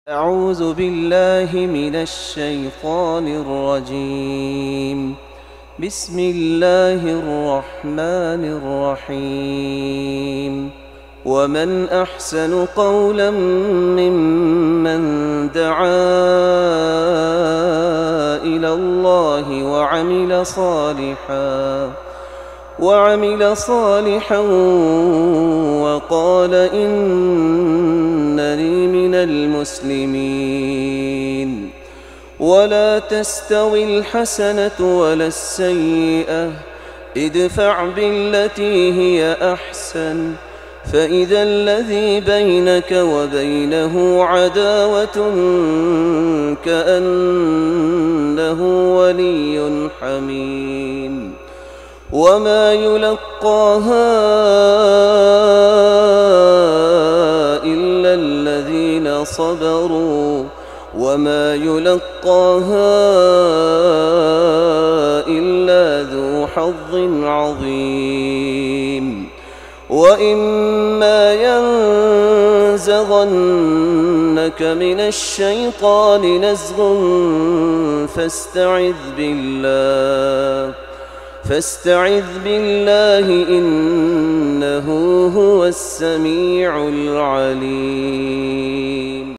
أعوذ بالله من الشيطان الرجيم. بسم الله الرحمن الرحيم. ومن أحسن قولا ممن دعا إلى الله وعمل صالحا وقال إنني من المسلمين. ولا تستوي الحسنة ولا السيئة، ادفع بالتي هي أحسن، فإذا الذي بينك وبينه عداوة كأنه ولي حميم. وما يلقاها إلا الذين صبروا وما يلقاها إلا ذو حظ عظيم. وإما ينزغنك من الشيطان نزغ فاستعذ بالله إنه هو السميع العليم.